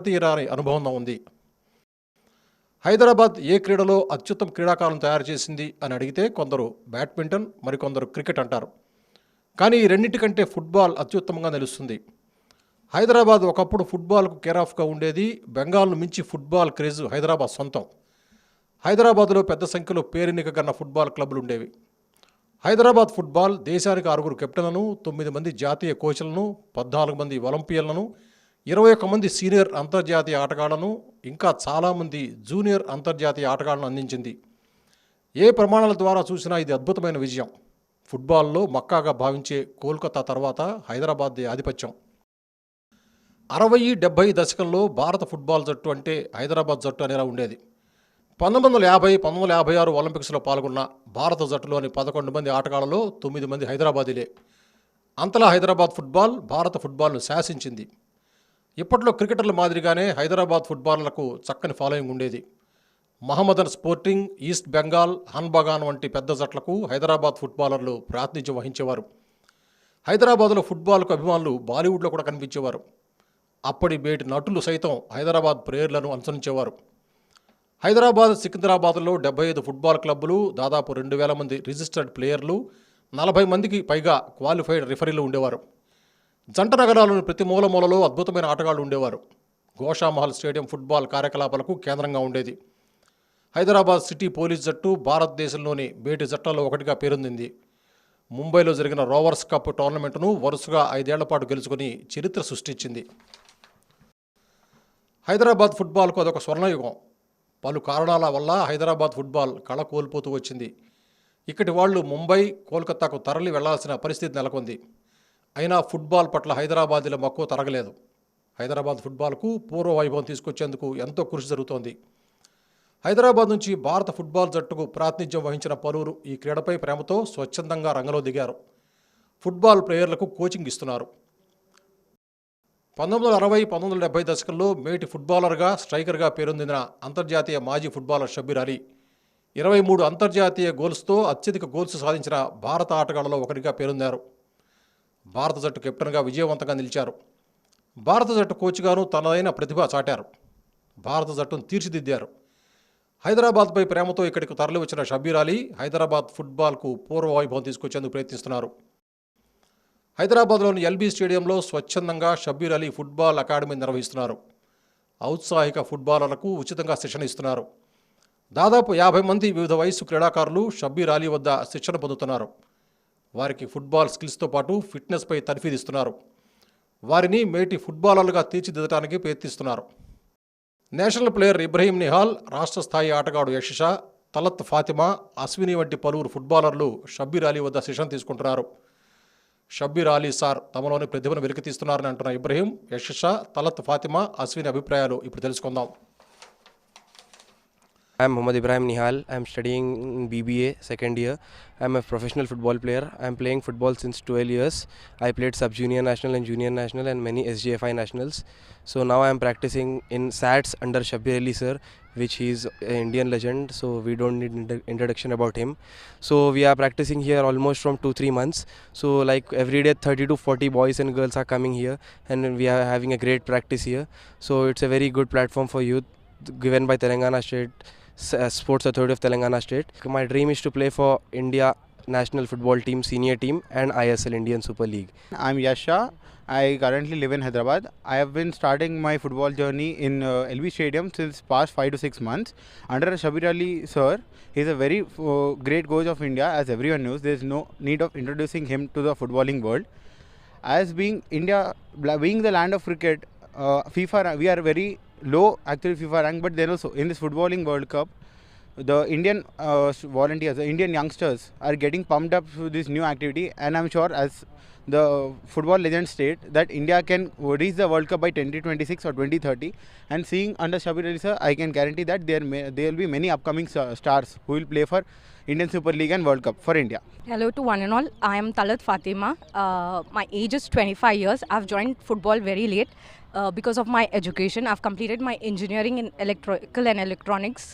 తీరాని అనుభవం ఉంది. హైదరాబాద్ ఏ క్రీడలో అత్యుత్తమ క్రీడాకారులను తయారు చేసింది అని అడిగితే కొందరు బ్యాడ్మింటన్, మరికొందరు క్రికెట్ అంటారు. కానీ ఈ రెండింటికంటే ఫుట్బాల్ అత్యుత్తమంగా నిలుస్తుంది. హైదరాబాద్ ఒకప్పుడు ఫుట్బాల్కు కేరాఫ్గా ఉండేది. బెంగాల్ను మించి ఫుట్బాల్ క్రేజ్ హైదరాబాద్ సొంతం. హైదరాబాద్లో పెద్ద సంఖ్యలో పేరెన్నికగన్న ఫుట్బాల్ క్లబ్లు ఉండేవి. హైదరాబాద్ ఫుట్బాల్ దేశానికి 6 కెప్టెన్లను, 9 మంది జాతీయ కోచ్లను, 14 మంది ఒలింపియన్లను, 21 మంది సీనియర్ అంతర్జాతీయ ఆటగాళ్లను, ఇంకా చాలామంది జూనియర్ అంతర్జాతీయ ఆటగాళ్లను అందించింది. ఏ ప్రమాణాల ద్వారా చూసినా ఇది అద్భుతమైన విజయం. ఫుట్బాల్లో మక్కాగా భావించే కోల్కతా తర్వాత హైదరాబాద్ ఆధిపత్యం. 60-70 దశకంలో భారత ఫుట్బాల్ జట్టు అంటే హైదరాబాద్ జట్టు అనేలా ఉండేది. 1950, 1956 ఒలింపిక్స్లో పాల్గొన్న భారత జట్టులోని 11 మంది ఆటగాళ్లలో 9 మంది హైదరాబాదీలే. అంతలా హైదరాబాద్ ఫుట్బాల్ భారత ఫుట్బాల్ను శాసించింది. ఇప్పట్లో క్రికెటర్ల మాదిరిగానే హైదరాబాద్ ఫుట్బాలర్లకు చక్కని ఫాలోయింగ్ ఉండేది. మహమ్మదన్ స్పోర్టింగ్, ఈస్ట్ బెంగాల్, హన్బగాన్ వంటి పెద్ద జట్లకు హైదరాబాద్ ఫుట్బాలర్లు ప్రాతినిధ్యం వహించేవారు. హైదరాబాద్లో ఫుట్బాల్కు అభిమానులు బాలీవుడ్లో కూడా కనిపించేవారు. అప్పటి మేటి నటులు సైతం హైదరాబాద్ ప్లేయర్లను అనుసరించేవారు. హైదరాబాద్, సికింద్రాబాద్లో 75 ఫుట్బాల్ క్లబ్బులు, దాదాపు 2000 మంది రిజిస్టర్డ్ ప్లేయర్లు, 40 మందికి పైగా క్వాలిఫైడ్ రిఫరీలు ఉండేవారు. జంట నగరాల్లోని ప్రతి మూలలో అద్భుతమైన ఆటగాళ్లు ఉండేవారు. గోషామహల్ స్టేడియం ఫుట్బాల్ కార్యకలాపాలకు కేంద్రంగా ఉండేది. హైదరాబాద్ సిటీ పోలీస్ జట్టు భారతదేశంలోని మేటి జట్లలో ఒకటిగా పేరొందింది. ముంబైలో జరిగిన రోవర్స్ కప్ టోర్నమెంటును వరుసగా 5 ఏళ్ల పాటు గెలుచుకుని చరిత్ర సృష్టించింది. హైదరాబాద్ ఫుట్బాల్కు అదొక స్వర్ణయుగం. పలు కారణాల వల్ల హైదరాబాద్ ఫుట్బాల్ కళ కోల్పోతూ వచ్చింది. ఇక్కడి వాళ్ళు ముంబై, కోల్కతాకు తరలి వెళ్లాల్సిన పరిస్థితి నెలకొంది. అయినా ఫుట్బాల్ పట్ల హైదరాబాదీల మక్కువ తరగలేదు. హైదరాబాద్ ఫుట్బాల్కు పూర్వ వైభవం తీసుకొచ్చేందుకు ఎంతో కృషి జరుగుతోంది. హైదరాబాద్ నుంచి భారత ఫుట్బాల్ జట్టుకు ప్రాతినిధ్యం వహించిన పలువురు ఈ క్రీడపై ప్రేమతో స్వచ్ఛందంగా రంగంలో దిగారు. ఫుట్బాల్ ప్లేయర్లకు కోచింగ్ ఇస్తున్నారు. 1960, 1970 దశకంలో మేటి ఫుట్బాలర్గా, స్ట్రైకర్గా పేరొందిన అంతర్జాతీయ మాజీ ఫుట్బాలర్ షబ్బీర్ అలీ 23 అంతర్జాతీయ గోల్స్తో అత్యధిక గోల్స్ సాధించిన భారత ఆటగాళ్లలో ఒకరిగా పేరొందారు. భారత జట్టు కెప్టెన్గా విజయవంతంగా నిలిచారు. భారత జట్టు కోచ్గాను తనదైన ప్రతిభ చాటారు. భారత జట్టును తీర్చిదిద్దారు. హైదరాబాద్పై ప్రేమతో ఇక్కడికి తరలి వచ్చిన షబ్బీర్ అలీ హైదరాబాద్ ఫుట్బాల్కు పూర్వ వైభవం తీసుకొచ్చేందుకు ప్రయత్నిస్తున్నారు. హైదరాబాద్లోని ఎల్బీ స్టేడియంలో స్వచ్ఛందంగా షబ్బీర్ అలీ ఫుట్బాల్ అకాడమీ నిర్వహిస్తున్నారు. ఔత్సాహిక ఫుట్బాలర్లకు ఉచితంగా శిక్షణ ఇస్తున్నారు. దాదాపు 50 మంది వివిధ వయస్సు క్రీడాకారులు షబ్బీర్ అలీ వద్ద శిక్షణ పొందుతున్నారు. వారికి ఫుట్బాల్ స్కిల్స్తో పాటు ఫిట్నెస్పై తర్ఫీదిస్తున్నారు. వారిని మేటి ఫుట్బాలర్లుగా తీర్చిదిద్దడానికి ప్రయత్నిస్తున్నారు. నేషనల్ ప్లేయర్ ఇబ్రహీం నిహాల్, రాష్ట్ర స్థాయి ఆటగాడు యషిషా, తలత్ ఫాతిమా, అశ్విని వంటి పలువురు ఫుట్బాలర్లు షబ్బీర్ అలీ వద్ద శిక్షణ తీసుకుంటున్నారు. షబ్బీర్ అలీ సార్ తమలోని ప్రతిభను వెలికితీస్తున్నారని అంటున్న ఇబ్రహీం, యషిషా, తలత్ ఫాతిమా, అశ్విని అభిప్రాయాలు ఇప్పుడు తెలుసుకుందాం. I am Mohammad Ibrahim Nihal. I am studying in BBA second year. I am a professional football player. I am playing football since 12 years. I played sub-junior national and junior national and many SJFI nationals. So now I am practicing in SATS under Shabbir Ali sir, which he is an Indian legend. So we don't need introduction about him. So we are practicing here almost from 2-3 months. So like every day 30 to 40 boys and girls are coming here and we are having a great practice here. So it's a very good platform for youth given by Telangana State Sports Authority of Telangana State. My dream is to play for India national football team, senior team and ISL Indian Super League. I'm Yasha. I currently live in Hyderabad. I have been starting my football journey in LV Stadium since past 5 to 6 months. Under Shabbir Ali sir, he is a very great coach of India. As everyone knows, there is no need of introducing him to the footballing world. As being India, being the land of cricket, FIFA, we are very low actually FIFA rank, but then also in this footballing World Cup, the Indian volunteers, the Indian youngsters are getting pumped up to this new activity, and I'm sure as the football legends state that India can reach the World Cup by 2026 or 2030, and seeing under Shabbir Ali sir, I can guarantee that there will be many upcoming stars who will play for Indian Super League and World Cup for India. Hello to one and all. I am Talat Fatima. My age is 25 years. I've joined football very late because of my education. I've completed my engineering in electrical and electronics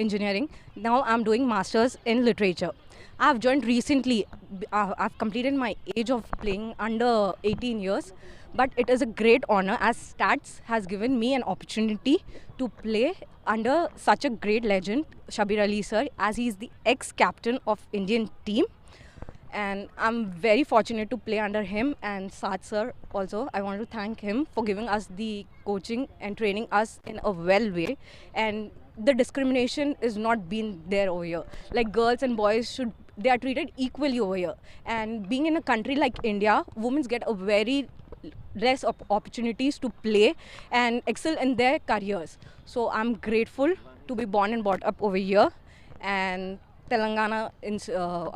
engineering. Now I'm doing masters in literature. I've joined recently. I've completed my age of playing under 18 years, but it is a great honor as Stats has given me an opportunity to play under such a great legend, Shabir Ali sir, as he is the ex-captain of Indian team. And I'm very fortunate to play under him and Sat sir also. I want to thank him for giving us the coaching and training us in a well way. And the discrimination is not being there over here. Like girls and boys they are treated equally over here. And being in a country like India, women get a very less opportunities to play and excel in their careers. So I'm grateful to be born and brought up over here. And Telangana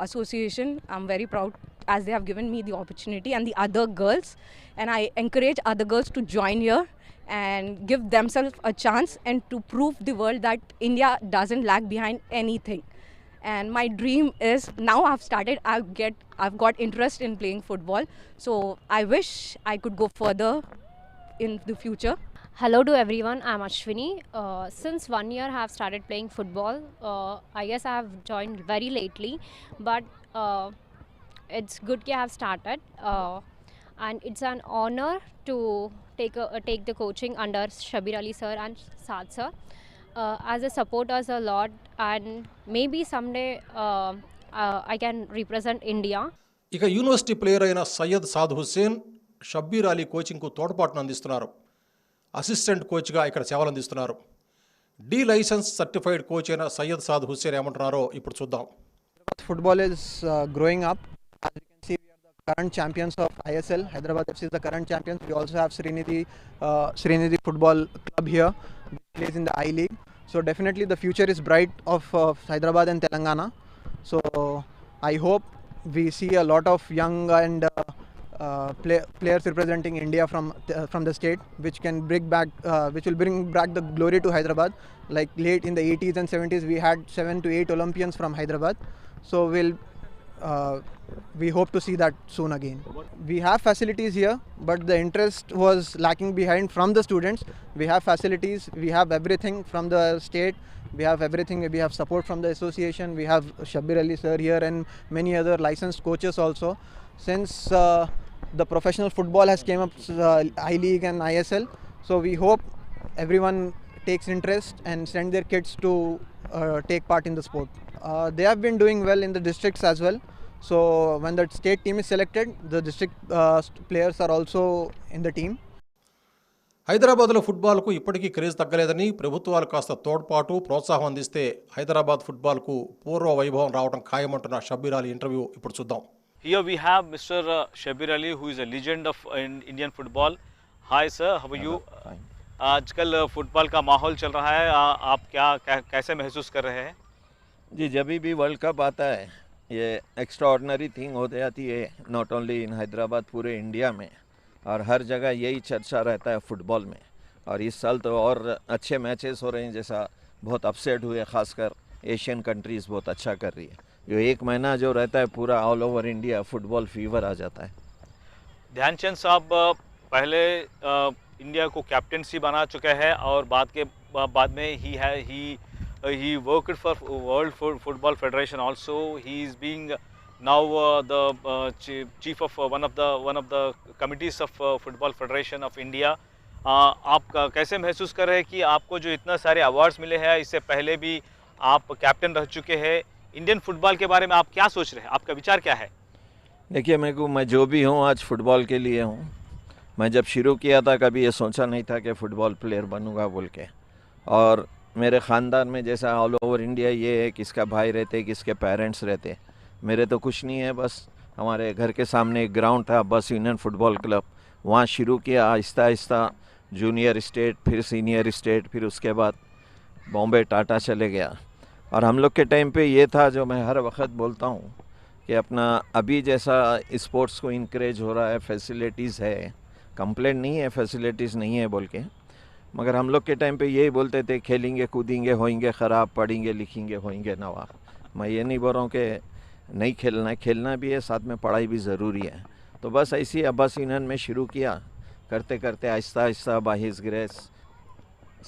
Association, I'm very proud as they have given me the opportunity and the other girls. And I encourage other girls to join here and give themselves a chance and to prove the world that India doesn't lag behind anything. And my dream is now I've got interest in playing football. So I wish I could go further in the future. Hello to everyone, I'm Ashwini. Since 1 year I have started playing football. I guess I have joined very lately, but it's good that I have started. And it's an honor to take the coaching under Shabir Ali sir and Saad sir. As they support us a lot, and maybe someday I can represent India. ఇక university player అయిన సయ్యద్ సాద్ హుస్సేన్ షబ్బీర్ అలీ కోచింగ్కు తోడ్పాటును అందిస్తున్నారు. Assistant కోచ్గా ఇక్కడ సేవలు అందిస్తున్నారు. D licence certified coach అయిన సయ్యద్ సాద్ హుస్సేన్ ఏమంటున్నారో ఇప్పుడు చూద్దాం. Football is growing up. As you can see, we are the current champions of ISL. Hyderabad FC is the current champions. We also have Srinidhi Football Club here, which plays in the I League. So definitely the future is bright of Hyderabad and Telangana. So I hope we see a lot of young and players representing India from the state, which will bring back the glory to Hyderabad. Like late in the 80s and 70s, we had 7 to 8 Olympians from Hyderabad. So we hope to see that soon again. We have facilities here, but the interest was lacking behind from the students. We have facilities, we have everything from the state. We have everything. We have support from the association. We have Shabir Ali sir here and many other licensed coaches also. Since the professional football has came up, I League and ISL, so we hope everyone takes interest and send their kids to take part in the sport. They have been doing well in the districts as well. So when the state team is selected, the district players are also in the team. హైదరాబాద్లో ఫుట్బాల్కు ఇప్పటికీ craze తగ్గలేదని ప్రభుత్వాలు కాస్త తోడ్పాటు ప్రోత్సాహం అందిస్తే హైదరాబాద్ ఫుట్బాల్కు పూర్వ వైభవం రావడం ఖాయమంటున్న షబ్బీర్ అలీ ఇంటర్వ్యూ ఇప్పుడు చూద్దాం. Here we have Mr. Shabir Ali, who is a legend of Indian football. Hi sir, how are you? आजकल फुटबॉल का माहौल चल रहा है, आप कैसे महसूस कर रहे हैं? जी, जब भी वर्ल्ड कप आता है ये एक्स्ट्राऑर्डिनरी थिंग हो जाती है, नॉट ओनली इन हैदराबाद, पूरे इंडिया में, और हर जगह यही चर्चा रहता है फुटबॉल में. और इस साल तो और अच्छे मैचेस हो रहे हैं, जैसा बहुत अपसेट हुए, खासकर एशियन कंट्रीज़ बहुत अच्छा कर रही है. जो एक महीना जो रहता है पूरा all over India football fever आ जाता है. ध्यानचंद साहब पहले इंडिया को कैप्टनसी बना चुके हैं और बाद में he worked for World Football Federation also. He is being now the chief of one of the committees of Football Federation of India. आप कैसे महसूस कर रहे हैं कि आपको जो इतना सारे अवार्ड्स मिले हैं, इससे पहले भी आप कैप्टन रह चुके हैं, इंडियन फुटबॉल के बारे में आप क्या सोच रहे हैं, आपका विचार क्या है? देखिए, मैं जो भी हूँ आज फुटबॉल के लिए हूँ. मैं जब शुरू किया था कभी ये सोचा नहीं था कि फ़ुटबॉल प्लेयर बनूंगा बोल के. और मेरे ख़ानदान में जैसा ऑल ओवर इंडिया ये है, किसका भाई रहते, किसके पेरेंट्स रहते, मेरे तो कुछ नहीं है. बस हमारे घर के सामने एक ग्राउंड था, बस यूनियन फुटबॉल क्लब, वहाँ शुरू किया. आहिस्ता आहिस्ता जूनियर स्टेट, फिर सीनियर स्टेट, फिर उसके बाद बॉम्बे टाटा चले गया. और हम लोग के टाइम पे ये था, जो मैं हर वक्त बोलता हूँ कि अपना अभी जैसा स्पोर्ट्स को इनक्रेज हो रहा है, फैसिलिटीज़ है, कंप्लेंट नहीं है फैसिलिटीज़ नहीं है बोल के, मगर हम लोग के टाइम पे यही बोलते थे खेलेंगे कूदेंगे होएंगे ख़राब, पढ़ेंगे लिखेंगे होएंगे नवाब. मैं ये नहीं बोल रहा हूँ कि नहीं खेलना है, खेलना भी है, साथ में पढ़ाई भी ज़रूरी है. तो बस ऐसे ही अब्बास यूनियन में शुरू किया, करते करते आहिस्ता आहिस्ता बाहिस ग्रेस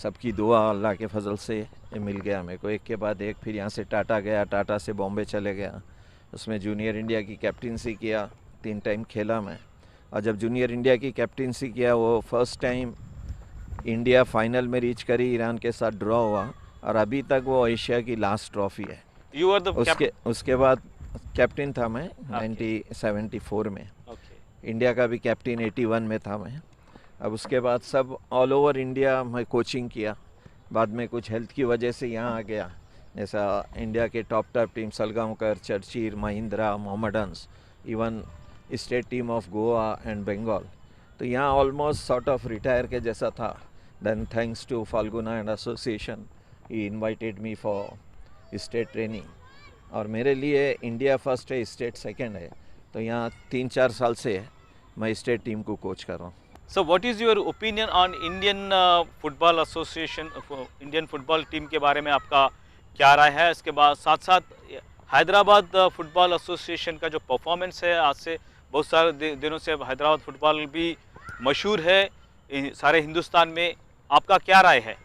सबकी दुआ अल्लाह के फजल से मिल गया मेरे को, एक के बाद एक. फिर यहाँ से टाटा गया, टाटा से बॉम्बे चले गया, उसमें जूनियर इंडिया की कैप्टनसी किया, 3 टाइम खेला मैं। और जब जूनियर इंडिया की कैप्टनसी किया, वो फर्स्ट टाइम इंडिया फाइनल में रीच करी, ईरान के साथ ड्रॉ हुआ, और अभी तक वो एशिया की लास्ट ट्रॉफी है। You are the उसके बाद कैप्टन था मैं 1974 में। इंडिया का भी कैप्टन 81 में था मैं। अब उसके बाद सब ऑल ओवर इंडिया मैं कोचिंग किया। बाद में कुछ हेल्थ की वजह से यहाँ आ गया, जैसा इंडिया के top team Salgaocar, Churchill, Mahindra, Mohammedans, even state team of Goa and Bengal. तो यहाँ ऑलमोस्ट सॉर्ट ऑफ रिटायर के जैसा था। देन थैंक्स टू फाल्गुना and association, he invited me for state training. और मेरे लिए इंडिया फर्स्ट है, स्टेट सेकंड है। तो यहाँ 3-4 साल से मैं स्टेट टीम को कोच कर रहा हूँ। So what is your opinion on Indian Football Association, Indian football team के बारे में आपका क्या राय है? इसके बाद साथ साथ हैदराबाद फुटबॉल एसोसिएशन का जो परफॉर्मेंस है, आज से बहुत सारे दिनों से हैदराबाद फुटबॉल भी मशहूर है सारे हिंदुस्तान में, आपका क्या राय है?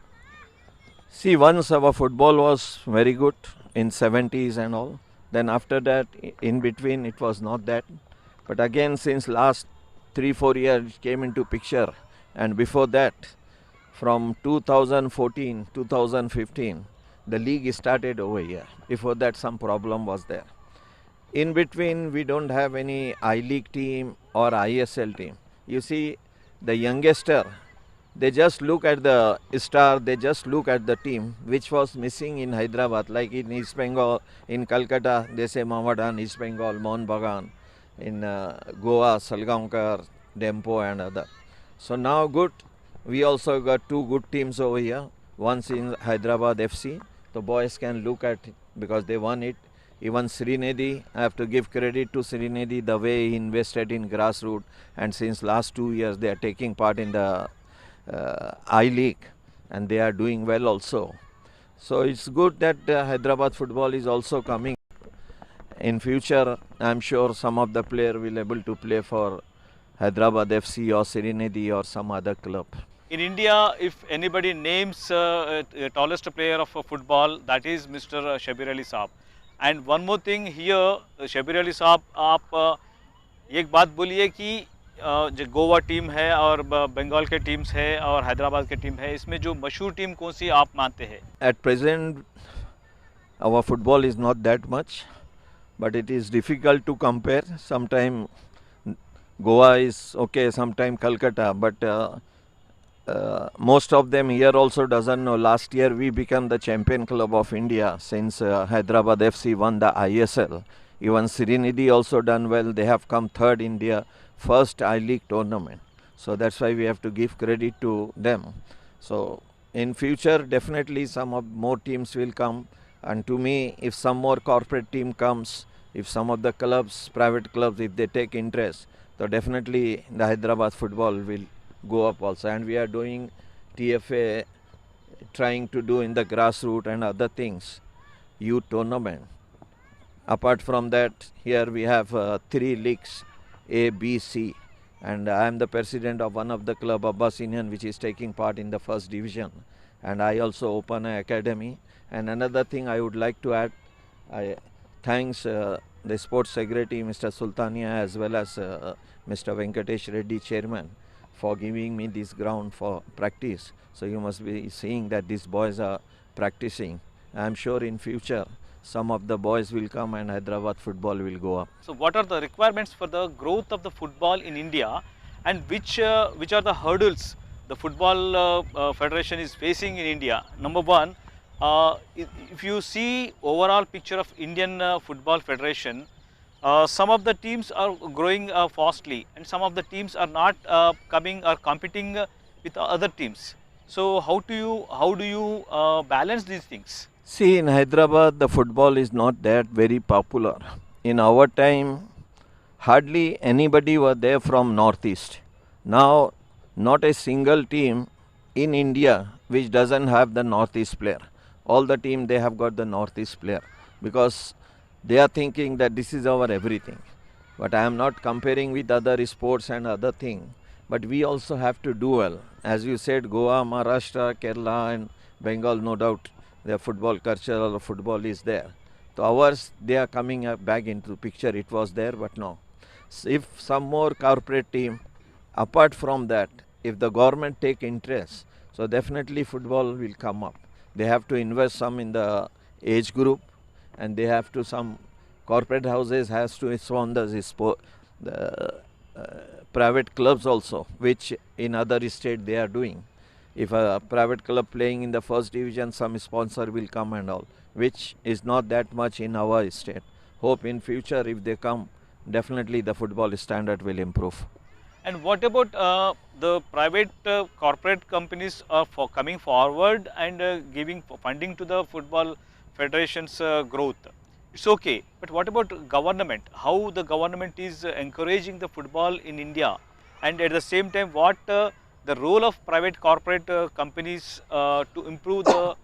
See, once our football was very good in 70s and all. Then after that, in between, it was not that. But again, since last 3-4 years, it came into picture. And before that, from 2014, 2015, the league started over here. Before that, some problem was there. In between, we don't have any I-League team or ISL team. You see, the youngster, they just look at the star, they just look at the team which was missing in Hyderabad, like in East Bengal, in Calcutta, they say Mohammedan, East Bengal, Mohun Bagan, in Goa, Salgaonkar, Dempo and other. So now good, we also got 2 good teams over here, one's in Hyderabad FC, the boys can look at it because they won it. Even Srinidhi, I have to give credit to Srinidhi, the way he invested in grassroots, and since last 2 years they are taking part in the I-League and they are doing well also. So it's good that Hyderabad football is also coming. In future, I'm sure some of the player will able to play for Hyderabad FC or Srinidhi or some other club. In India, if anybody names tallest player of football, that is Mr. Shabir Ali Saab. And one more thing here, Shabir Ali Saab, आप एक बात बोलिए कि जो Goa team है और बंगाल के teams है और हैदराबाद के टीम है, इसमें जो मशहूर टीम कौन सी आप मानते हैं? At present, our football is not that much, but it is difficult to compare. Sometime Goa is okay, sometime Calcutta, but most of them here also doesn't know. Last year we became the champion club of India since Hyderabad FC won the ISL. Even Srinidhi also done well. They have come third in their first I-League tournament. So that's why we have to give credit to them. So in future, definitely some of more teams will come. And to me, if some more corporate team comes, if some of the clubs, private clubs, if they take interest, so definitely the Hyderabad football will go up also. And we are doing TFA, trying to do in the grassroots and other things, youth tournament. Apart from that, here we have 3 leagues, A, B, C, and I am the president of one of the club, Abbas Indian, which is taking part in the first division. And I also open an academy. And another thing I would like to add, I thanks the sports secretary, Mr. Sultania, as well as Mr. Venkatesh Reddy, chairman, for giving me this ground for practice. So you must be seeing that these boys are practicing. I am sure in future some of the boys will come and Hyderabad football will go up. So what are the requirements for the growth of the football in India, and which are the hurdles the football federation is facing in India? Number one, if you see overall picture of Indian football federation, some of the teams are growing fastly and some of the teams are not coming or competing with other teams. So how do you balance these things? See, in Hyderabad, the football is not that very popular. In our time, hardly anybody was there from Northeast. Now, not a single team in India which doesn't have the Northeast player. All the team, they have got the Northeast player because they are thinking that this is our everything. But I am not comparing with other sports and other things. But we also have to do well. As you said, Goa, Maharashtra, Kerala and Bengal, no doubt, their football culture or football is there. So ours, they are coming back into picture. It was there, but no. If some more corporate team, apart from that, if the government take interest, so definitely football will come up. They have to invest some in the age group, and they have to some corporate houses has to sponsor the private clubs also, which in other state they are doing. If a private club playing in the first division, some sponsor will come and all, which is not that much in our state. Hope in future if they come, definitely the football standard will improve. And what about the private corporate companies for coming forward and giving funding to the football federation's growth? It's okay, but what about government? How the government is encouraging the football in India, and at the same time, what the role of private corporate companies to improve the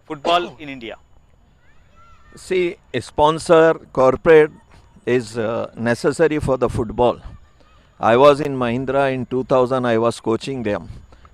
football in India? See, a sponsor corporate is necessary for the football. I was in Mahindra in 2000, I was coaching them.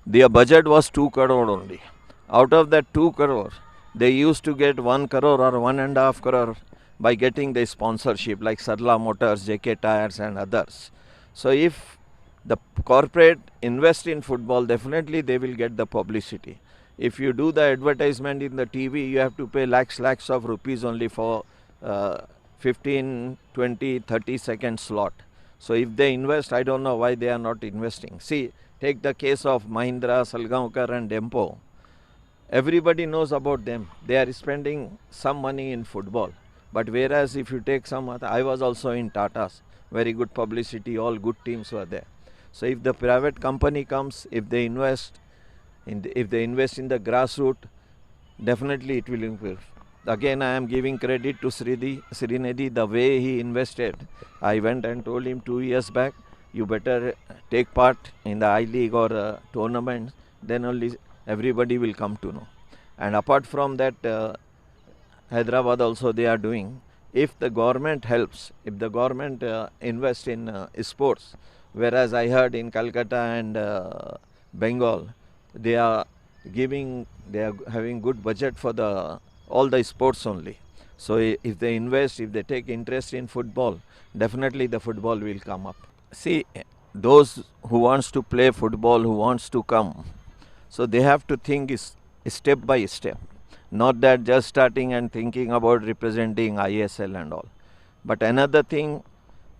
Their budget was 2 crore only. Out of that 2 crore, they used to get 1 crore or 1.5 crore by getting the sponsorship like Sarla Motors, JK Tires and others. So if the corporate invest in football, definitely they will get the publicity. If you do the advertisement in the TV, you have to pay lakhs of rupees only for 15, 20, 30 second slot. So if they invest, I don't know why they are not investing. See, take the case of Mahindra, Salgaonkar and Dempo. Everybody knows about them. They are spending some money in football. But whereas if you take some other, I was also in Tata's, very good publicity, all good teams were there. So if the private company comes, if they invest in the grassroots, definitely it will improve. Again, I am giving credit to Srinidhi, the way he invested. I went and told him 2 years back, you better take part in the I-League or tournaments, then only everybody will come to know. And apart from that, Hyderabad also they are doing. If the government helps, if the government invests in sports, whereas I heard in Calcutta and Bengal, they are having good budget for all the sports only. So if they invest, if they take interest in football, definitely the football will come up. See, those who wants to play football, who wants to come, so they have to think step by step. Not that just starting and thinking about representing ISL and all. But another thing,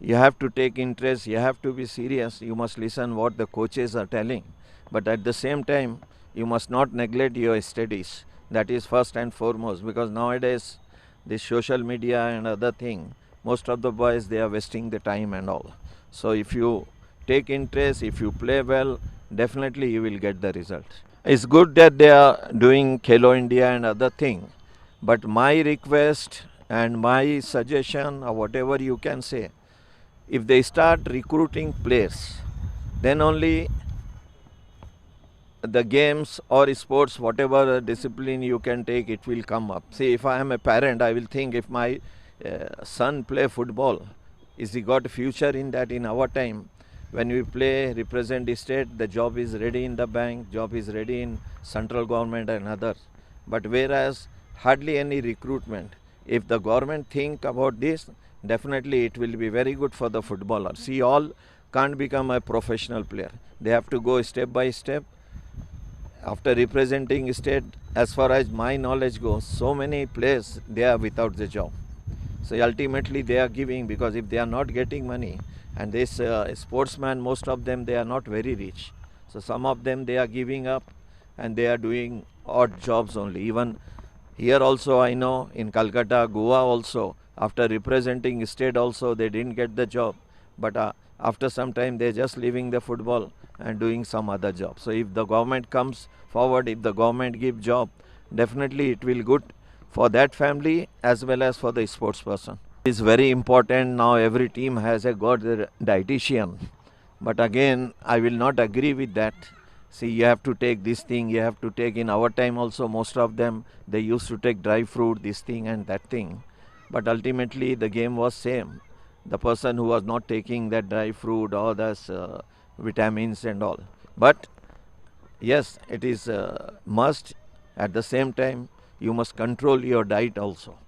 you have to take interest, you have to be serious, you must listen what the coaches are telling. But at the same time, you must not neglect your studies. That is first and foremost, because nowadays this social media and other thing, most of the boys, they are wasting the time and all. So if you take interest, if you play well, definitely you will get the result. It's good that they are doing Khelo India and other thing, but my request and my suggestion or whatever you can say, if they start recruiting players, then only the games or sports, whatever discipline you can take, it will come up. See, if I am a parent, I will think if my son play football, is he got a future in that? In our time, when we play, represent the state, the job is ready in the bank, job is ready in central government and others. But whereas hardly any recruitment. If the government think about this, definitely it will be very good for the footballer. See, all can't become a professional player. They have to go step by step. After representing state, as far as my knowledge goes, so many players, they are without the job. So ultimately they are giving, because if they are not getting money, and this sportsman, most of them, they are not very rich. So some of them, they are giving up and they are doing odd jobs only. Even here also, I know in Calcutta, Goa also, after representing state also, they didn't get the job. But after some time, they're just leaving the football and doing some other job. So if the government comes forward, if the government gives job, definitely it will good for that family as well as for the sports person. It's very important now. Every team has got a dietitian. But again, I will not agree with that. See, you have to take this thing, you have to take, in our time also, most of them, they used to take dry fruit, this thing and that thing. But ultimately, the game was same. The person who was not taking that dry fruit or those vitamins and all. But yes, it is must. At the same time, you must control your diet also.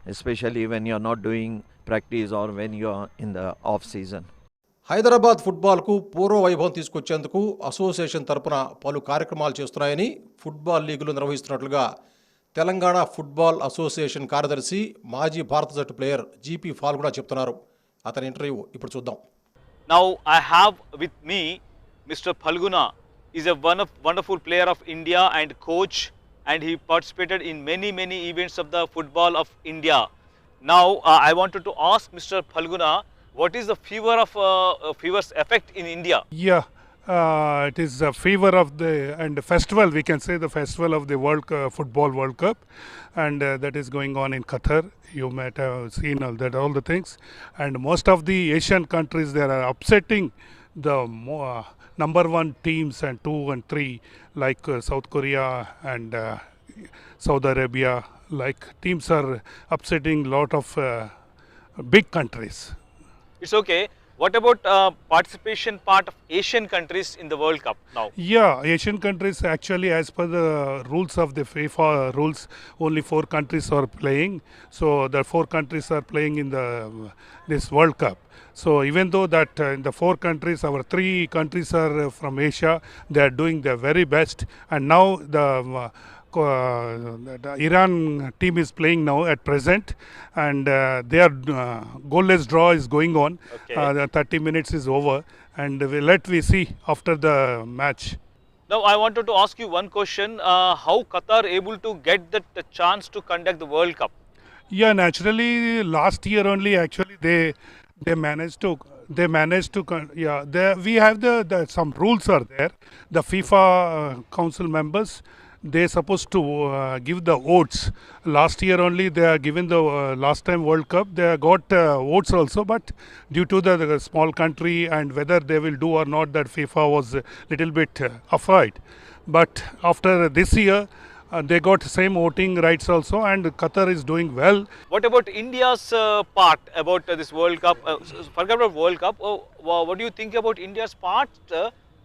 especially when you're not doing practice or when you're in the off season. Hyderabad ఫుట్బాల్కు పూర్వ వైభవం తీసుకొచ్చేందుకు association తరపున పలు కార్యక్రమాలు చేస్తున్నాయని football లీగులు నిర్వహిస్తున్నట్లుగా Telangana football association కార్యదర్శి మాజీ భారత జట్టు ప్లేయర్ జీపీ ఫాల్గుణ చెప్తున్నారు. అతని ఇంటర్వ్యూ ఇప్పుడు చూద్దాం. Now I have with me Mr. Phalguna. Is a wonderful player of India and coach, and he participated in many events of the football of India. Now I wanted to ask Mr. Phalguna, what is the fever's effect in India? Yeah, it is a fever of the and festival. We can say the festival of the Football World Cup, and that is going on in Qatar. You might have seen all the things, and most of the Asian countries, they are upsetting the number one teams and 2 and 3 like South Korea and Saudi Arabia. Like teams are upsetting lot of big countries. It's okay. What about participation part of Asian countries in the World Cup now? Yeah, Asian countries actually, as per the rules of the FIFA rules, only 4 countries are playing. So the 4 countries are playing in this World Cup. So even though that in the 4 countries, our 3 countries are from Asia, they are doing their very best. And now the Iran team is playing now at present, and their goalless draw is going on. Okay. The 30 minutes is over, and we see after the match. Now I wanted to ask you one question. How Qatar able to get the chance to conduct the World Cup? Yeah, naturally, last year only actually they managed to. We have some rules are there. The FIFA council members, they supposed to give the votes. Last year only they are given the last time World Cup, they got votes also, but due to the small country and whether they will do or not, that FIFA was a little bit afraid. But after this year, they got same voting rights also, and Qatar is doing well. What about India's part about this World Cup? Forget about World Cup. What do you think about India's part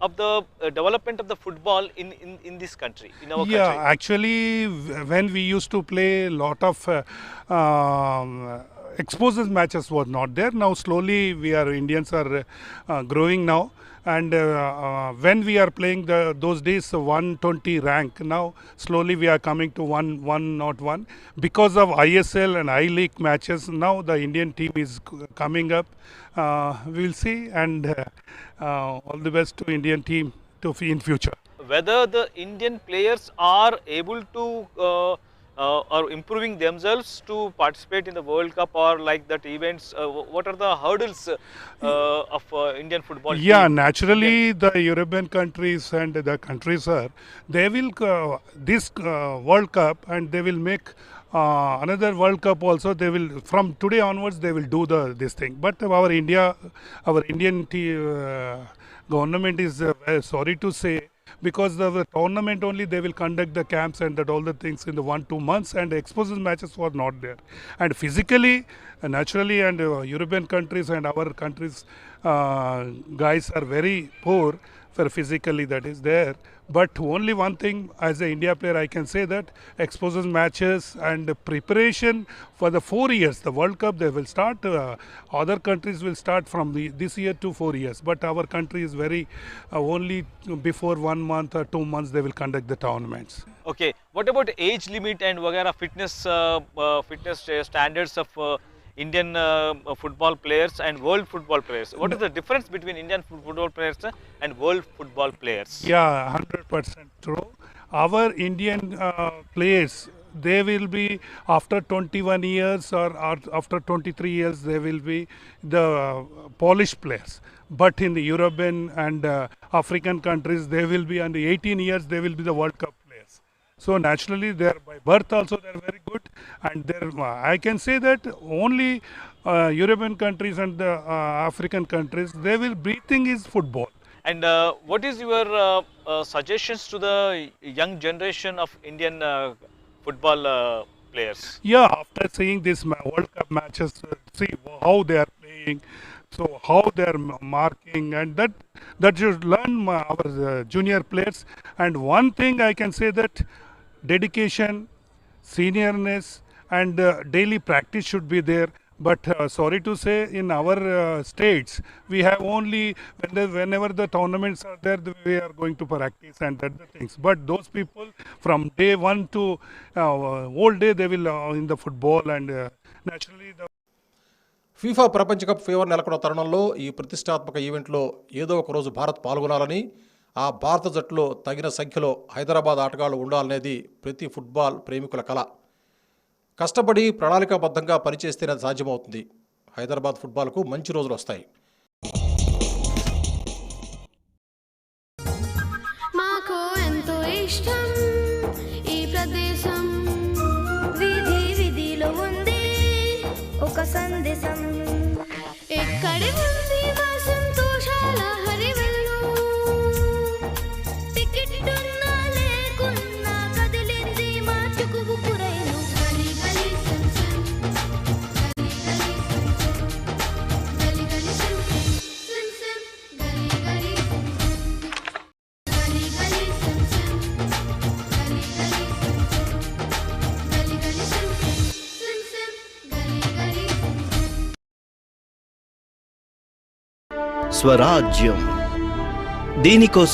of the development of the football in this country, in our country? Yeah, actually, when we used to play lot of exposures matches were not there. Now slowly Indians are growing now, and when we are playing those days 120 rank, now slowly we are coming to 101 because of ISL and I League matches. Now the Indian team is coming up. We will see, and all the best to Indian team in future. Whether the Indian players are able to are improving themselves to participate in the World Cup or like that events, what are the hurdles of Indian football Yeah, team? naturally the European countries and the countries they will this World Cup, and they will make another World Cup also. They will, from today onwards, they will do this thing. But our Indian government is sorry to say, because the tournament only they will conduct the camps and all the things in the 1-2 months, and exposure matches were not there. And physically, naturally, and European countries and our countries guys are very poor for physically, that is there. But only one thing, as an India player, I can say that exposure matches and preparation for the 4 years, the World Cup, they will start. Other countries will start from this year to 4 years. But our country is very only before 1 month or 2 months they will conduct the tournaments. Okay, what about age limit and wagera fitness standards of Indian football players and world football players? What is the difference between Indian football players and world football players? Yeah, 100% true. Our Indian players, they will be after 21 years or after 23 years, they will be the polished players. But in the European and African countries, they will be under 18 years, they will be the World Cup players. So naturally, they are by birth also they are very good, and I can say that only European countries and the African countries, they will breathing is football. And what is your suggestions to the young generation of Indian football players? Yeah, after seeing this World Cup matches, see how they are playing, so how they are marking, and that should learn our junior players. And one thing I can say that dedication, seniorness, and daily practice should be there. But sorry to say, in our states, we have only whenever the tournaments are there, we are going to practice and that the things. But those people from day one to whole day, they will in the football and naturally the. FIFA ప్రపంచ cup fever నెలకొన్న తరుణంలో ఈ ప్రతిష్టాత్మక ఈవెంట్లో ఏదో ఒక రోజు భారత్ పాల్గొనాలని, ఆ భారత జట్టులో తగిన సంఖ్యలో హైదరాబాద్ ఆటగాళ్లు ఉండాలనేది ప్రతి ఫుట్బాల్ ప్రేమికుల కల. కష్టపడి ప్రణాళికాబద్ధంగా పనిచేస్తేనే అది సాధ్యమవుతుంది. హైదరాబాద్ ఫుట్బాల్కు మంచి రోజులు వస్తాయి. మాకు ఎంతో ఇష్టం ఈ ప్రదేశం, వీధి వీధిలో ఉంది ఒక సందేశం, ఎక్కడి ఉంది మా సంతోషాల హరివెల్లు, టికెట్ ఉన్నా లేకున్నా కదిలింది మా చుకుబుకు రైలు, గలి గలి సంసం, గలి గలి సంసం, సంసం, గలి గలి సంసం, గలి గలి సంసం, గలి గలి సంసం, గలి గలి సంసం, సంసం, గలి గలి సంసం. స్వరాజ్యం దీనికోసం